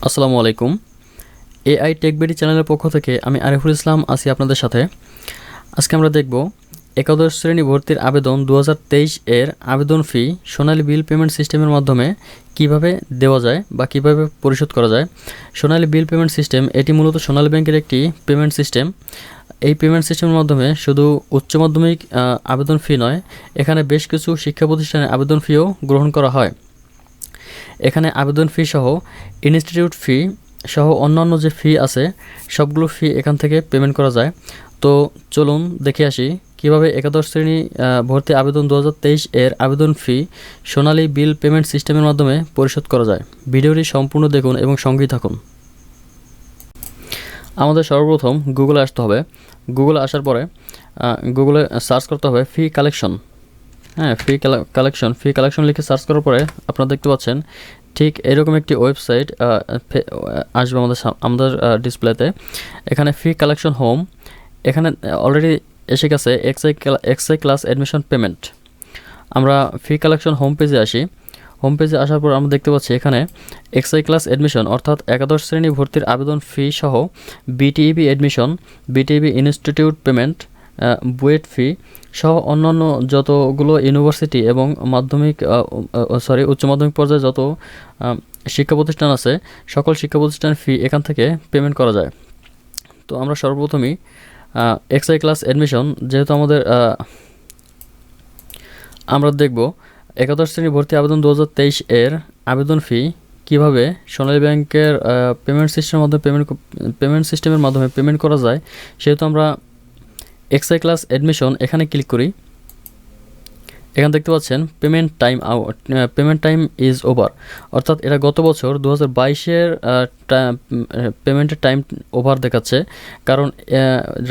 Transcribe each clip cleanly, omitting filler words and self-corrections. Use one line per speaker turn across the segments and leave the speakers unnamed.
আসসালামু আলাইকুম। AI tech BD চ্যানেলের পক্ষ থেকে আমি আরিফুল ইসলাম আছি আপনাদের সাথে। আজকে আমরা দেখব একাদশ শ্রেণী ভর্তির আবেদন 2023 এর আবেদন ফি সোনালী বিল পেমেন্ট সিস্টেমের মাধ্যমে কিভাবে দেওয়া যায় বা কিভাবে পরিশোধ করা যায়। সোনালী বিল পেমেন্ট সিস্টেম এটি মূলত সোনালী ব্যাংকের একটি পেমেন্ট সিস্টেম। এই পেমেন্ট সিস্টেমের মাধ্যমে শুধু উচ্চ মাধ্যমিক আবেদন ফি নয়, এখানে বেশ কিছু শিক্ষা প্রতিষ্ঠানে আবেদন ফিও গ্রহণ করা হয়। এখানে আবেদন ফি সহ ইনস্টিটিউট ফি সহ অন্যান্য যে ফি আছে সবগুলো ফি এখান থেকে পেমেন্ট করা যায়। তো চলুন দেখে আসি কিভাবে একাদশ শ্রেণী ভর্তি আবেদন 2023 এর আবেদন ফি সোনালী বিল পেমেন্ট সিস্টেমের মাধ্যমে পরিশোধ করা যায়। ভিডিওটি সম্পূর্ণ দেখুন এবং সঙ্গেই থাকুন। আমাদের সর্বপ্রথম গুগলে আসতে হবে। গুগলে আসার পরে গুগলে সার্চ করতে হবে ফি কালেকশন। ফি কালেকশন লিখে সার্চ করার পরে আপনারা দেখতে পাচ্ছেন ঠিক এরকম একটি ওয়েবসাইট আসবে আমাদের ডিসপ্লেতে। এখানে ফি কালেকশন হোম, এখানে অলরেডি এসে গেছে এক্সআই ক্লাস অ্যাডমিশন পেমেন্ট। আমরা ফি কালেকশন হোম পেজে আসি। হোম পেজে আসার পর আমরা দেখতে পাচ্ছি এখানে এক্সআই ক্লাস অ্যাডমিশন অর্থাৎ একাদশ শ্রেণী ভর্তির আবেদন ফি সহ BTEB admission, BTEB institute payment, BUET fee সহ অন্যান্য যতগুলো ইউনিভার্সিটি এবং উচ্চ মাধ্যমিক পর্যায়ে যত শিক্ষা প্রতিষ্ঠান আছে সকল শিক্ষা প্রতিষ্ঠানের ফি এখান থেকে পেমেন্ট করা যায়। তো আমরা সর্বপ্রথমই এক্সআই ক্লাস অ্যাডমিশন যেহেতু আমরা দেখব একাদশ শ্রেণী ভর্তি আবেদন 2023 এর আবেদন ফি কীভাবে সোনালী ব্যাংকের পেমেন্ট সিস্টেমের মাধ্যমে পেমেন্ট করা যায়। সেহেতু আমরা এক্সআই ক্লাস অ্যাডমিশন এখানে ক্লিক করি। এখানে দেখতে পাচ্ছেন পেমেন্ট টাইম ইজ ওভার, অর্থাৎ এটা গত বছর 2022-এর পেমেন্টের টাইম ওভার দেখাচ্ছে, কারণ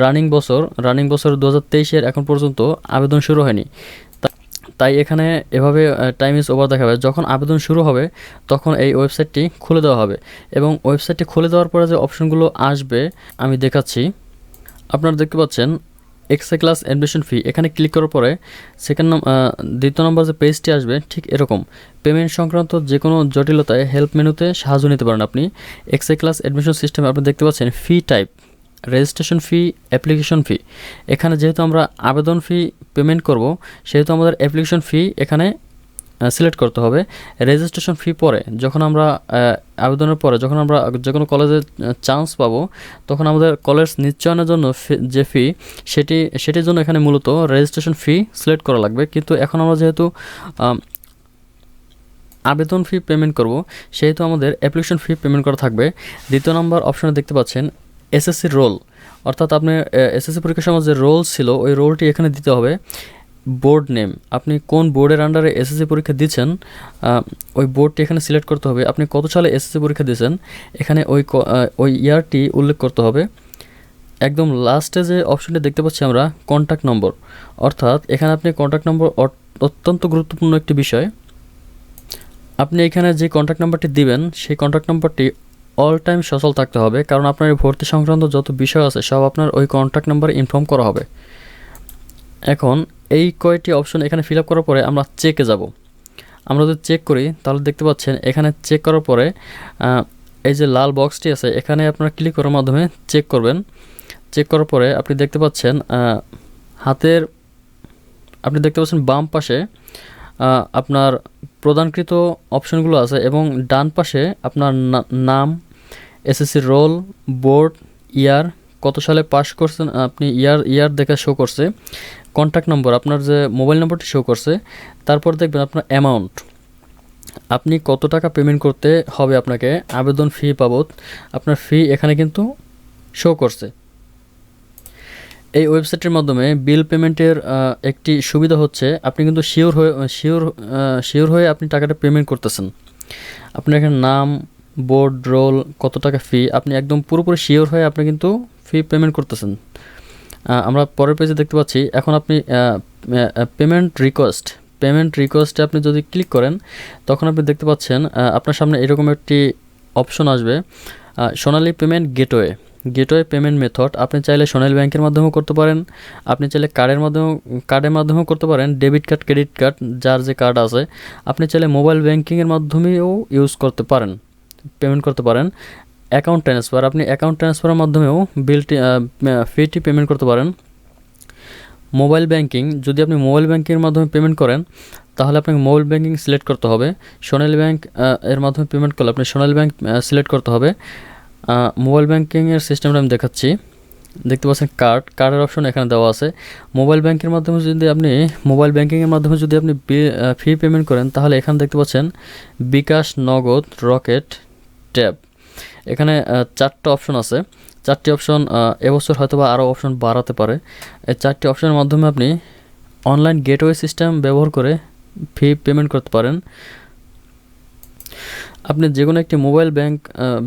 রানিং বছর 2023-এর এখন পর্যন্ত আবেদন শুরু হয়নি। তাই এখানে এভাবে টাইম ইজ ওভার দেখাবে। যখন আবেদন শুরু হবে তখন এই ওয়েবসাইটটি খুলে দেওয়া হবে এবং ওয়েবসাইটটি খুলে দেওয়ার পরে যে অপশনগুলো আসবে আমি দেখাচ্ছি। আপনারা দেখতে পাচ্ছেন এক্সআই ক্লাস অ্যাডমিশন ফি, এখানে ক্লিক করার পরে দ্বিতীয় নম্বর যে পেজটি আসবে ঠিক এরকম। পেমেন্ট সংক্রান্ত যে কোনো জটিলতায় হেল্প মেনুতে সাহায্য নিতে পারেন আপনি। এক্সআই ক্লাস অ্যাডমিশন সিস্টেমে আপনি দেখতে পাচ্ছেন fee type, registration fee, application fee. এখানে যেহেতু আমরা আবেদন ফি পেমেন্ট করব সেহেতু আমাদের অ্যাপ্লিকেশন ফি এখানে সিলেক্ট করতে হবে। রেজিস্ট্রেশন ফি পরে যখন আমরা আবেদনের পরে যখন আমরা যে কোনো কলেজে চান্স পাবো তখন আমাদের কলেজ নিশ্চয়নের জন্য যে ফি সেটির জন্য এখানে মূলত রেজিস্ট্রেশন ফি সিলেক্ট করা লাগবে। কিন্তু এখন আমরা যেহেতু আবেদন ফি পেমেন্ট করব সেহেতু আমাদের অ্যাপ্লিকেশন ফি পেমেন্ট করা থাকবে। দ্বিতীয় নম্বর অপশনে দেখতে পাচ্ছেন এসএসসি রোল, অর্থাৎ আপনি এসএসসি পরীক্ষার সময় যে রোল ছিল ওই রোলটি এখানে দিতে হবে। বোর্ড নেম, আপনি কোন বোর্ডের আন্ডারে এসএসসি পরীক্ষা দিচ্ছেন ওই বোর্ডটি এখানে সিলেক্ট করতে হবে। আপনি কত সালে এসএসসি পরীক্ষা দিয়েছেন এখানে ওই ইয়ারটি উল্লেখ করতে হবে। একদম লাস্টে যে অপশনটি দেখতে পাচ্ছি আমরা কন্ট্যাক্ট নম্বর, অর্থাৎ এখানে আপনি কন্ট্যাক্ট নম্বর অত্যন্ত গুরুত্বপূর্ণ একটি বিষয়। আপনি এখানে যে কন্ট্যাক্ট নাম্বারটি দিবেন সেই কন্ট্যাক্ট নম্বরটি অল টাইম সচল থাকতে হবে, কারণ আপনার ভর্তি সংক্রান্ত যত বিষয় আছে সব আপনার ওই কন্ট্যাক্ট নাম্বারে ইনফর্ম করা হবে। এখন এই কয়টি অপশন এখানে ফিল আপ করার পরে আমরা চেকে যাব। আমরা যদি চেক করি তাহলে দেখতে পাচ্ছেন এখানে চেক করার পরে এই যে লাল বক্সটি আছে এখানে আপনারা ক্লিক করার মাধ্যমে চেক করবেন। চেক করার পরে আপনি দেখতে পাচ্ছেন বাম পাশে আপনার প্রদানকৃত অপশনগুলো আছে এবং ডান পাশে আপনার নাম, এসএসসি রোল, বোর্ড, ইয়ার, কত সালে পাস করছেন আপনি ইয়ার দেখে শো করছে, কন্ট্যাক্ট নম্বর আপনার যে মোবাইল নম্বরটি শো করছে, তারপর দেখবেন আপনার অ্যামাউন্ট, আপনি কত টাকা পেমেন্ট করতে হবে আপনাকে আবেদন ফি বাবদ আপনার ফি এখানে কিন্তু শো করছে। এই ওয়েবসাইটের মাধ্যমে বিল পেমেন্টের একটি সুবিধা হচ্ছে আপনি কিন্তু শিওর হয়ে আপনি টাকাটা পেমেন্ট করতেছেন। আপনার এখানে নাম, বোর্ড, রোল, কত টাকা ফি, আপনি একদম পুরোপুরি শিওর হয়ে আপনি কিন্তু ফি পেমেন্ট করতেছেন। আমরা পরের পেজে দেখতে পাচ্ছি এখন আপনি পেমেন্ট রিকোয়েস্টে আপনি যদি ক্লিক করেন তখন আপনি দেখতে পাচ্ছেন আপনার সামনে এরকম একটি অপশন আসবে সোনালী পেমেন্ট গেটওয়ে পেমেন্ট মেথড। আপনি চাইলে সোনালী ব্যাংকের মাধ্যমেও করতে পারেন, আপনি চাইলে কার্ডের মাধ্যমেও করতে পারেন, ডেবিট কার্ড, ক্রেডিট কার্ড, যার যে কার্ড আছে। আপনি চাইলে মোবাইল ব্যাংকিংয়ের মাধ্যমেও ইউজ করতে পারেন। পেমেন্ট করতে পারেন। অ্যাকাউন্ট ট্রান্সফার, আপনি অ্যাকাউন্ট ট্রান্সফারের মাধ্যমেও বিলটি ফিটি পেমেন্ট করতে পারেন। মোবাইল ব্যাংকিং, যদি আপনি মোবাইল ব্যাংকিংয়ের মাধ্যমে পেমেন্ট করেন তাহলে আপনাকে মোবাইল ব্যাংকিং সিলেক্ট করতে হবে। সোনালী ব্যাংক এর মাধ্যমে পেমেন্ট করলে আপনি সোনালী ব্যাংক সিলেক্ট করতে হবে। মোবাইল ব্যাংকিংয়ের সিস্টেমটা আমি দেখাচ্ছি। দেখতে পাচ্ছেন কার্ডের অপশন এখানে দেওয়া আছে। মোবাইল ব্যাংকের মাধ্যমে যদি আপনি ফি পেমেন্ট করেন তাহলে এখানে দেখতে পাচ্ছেন বিকাশ, নগদ, রকেট, ট্যাব। এখানে 4টা অপশন আছে। 4টি অপশন এবছর হয়তো বা আরও অপশন বাড়াতে পারে। এই 4টি অপশনের মাধ্যমে আপনি অনলাইন গেটওয়ে সিস্টেম ব্যবহার করে ফি পেমেন্ট করতে পারেন। আপনি যে কোনো একটি মোবাইল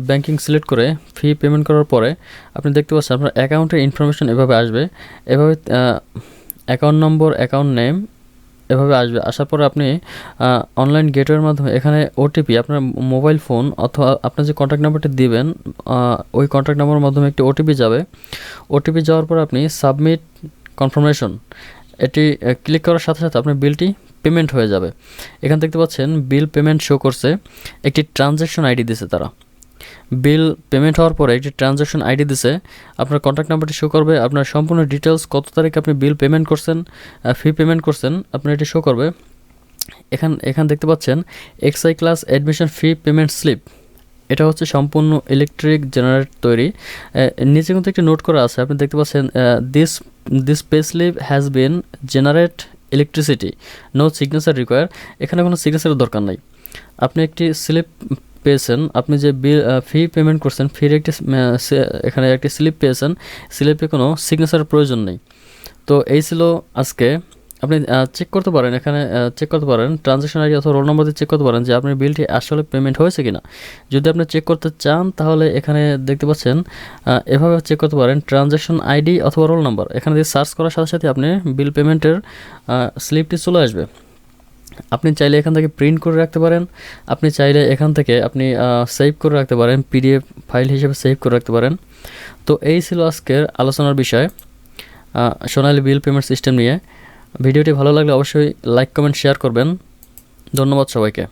ব্যাংকিং সিলেক্ট করে ফি পেমেন্ট করার পরে আপনি দেখতে পাচ্ছেন আপনার অ্যাকাউন্টের ইনফরমেশন এভাবে আসবে। এভাবে অ্যাকাউন্ট নম্বর, অ্যাকাউন্ট নেম এভাবে আসবে। আসার পরে আপনি অনলাইন গেটওয়ের মাধ্যমে এখানে ওটিপি, আপনার মোবাইল ফোন অথবা আপনার যে কন্ট্যাক্ট নাম্বারটি দিবেন ওই কন্ট্যাক্ট নাম্বারের মাধ্যমে একটি ওটিপি যাবে। ওটিপি যাওয়ার পর আপনি সাবমিট কনফার্মেশন এটি ক্লিক করার সাথে সাথে আপনার বিলটি পেমেন্ট হয়ে যাবে। এখানে দেখতে পাচ্ছেন বিল পেমেন্ট শো করছে, একটি ট্রানজ্যাকশন আইডি দিছে তারা। বিল পেমেন্ট হওয়ার পরে একটি ট্রানজ্যাকশন আইডি দিছে, আপনার কন্ট্যাক্ট নাম্বারটি শো করবে, আপনার সম্পূর্ণ ডিটেলস, কত তারিখে আপনি বিল পেমেন্ট করছেন, ফি পেমেন্ট করছেন, আপনার এটি শো করবে। এখানে দেখতে পাচ্ছেন XI class admission fee payment slip, এটা হচ্ছে সম্পূর্ণ ইলেকট্রিক জেনারেট তৈরি। নিচে কিন্তু একটি নোট করা আছে, আপনি দেখতে পাচ্ছেন this pay slip has been generate electricity, no signature require. এখানে কোনো সিগনেচারের দরকার নাই। আপনি একটি স্লিপ পেয়েছেন, আপনি যে ফি পেমেন্ট করছেন, ফির এখানে একটি স্লিপ পেয়েছেন, স্লিপে কোনো সিগনেচারের প্রয়োজন নেই। তো এই ছিল আজকে। আপনি চেক করতে পারেন, এখানে চেক করতে পারেন ট্রানজ্যাকশন আইডি অথবা রোল নম্বর দিয়ে চেক করতে পারেন যে আপনার বিলটি আসলে পেমেন্ট হয়েছে কিনা। যদি আপনি চেক করতে চান তাহলে এখানে দেখতে পাচ্ছেন এভাবে চেক করতে পারেন ট্রানজ্যাকশন আইডি অথবা রোল নাম্বার। এখানে দিয়ে সার্চ করার সাথে সাথে আপনি বিল পেমেন্টের স্লিপটি চলে আসবে। আপনি চাইলে এখান থেকে প্রিন্ট করে রাখতে পারেন, আপনি চাইলে এখান থেকে আপনি সেভ করে রাখতে পারেন, পিডিএফ ফাইল হিসেবে সেভ করে রাখতে পারেন। তো এই ছিল আজকের আলোচনার বিষয় সোনালী বিল পেমেন্ট সিস্টেম নিয়ে। ভিডিওটি ভালো লাগলে অবশ্যই লাইক, কমেন্ট, শেয়ার করবেন। ধন্যবাদ সবাইকে।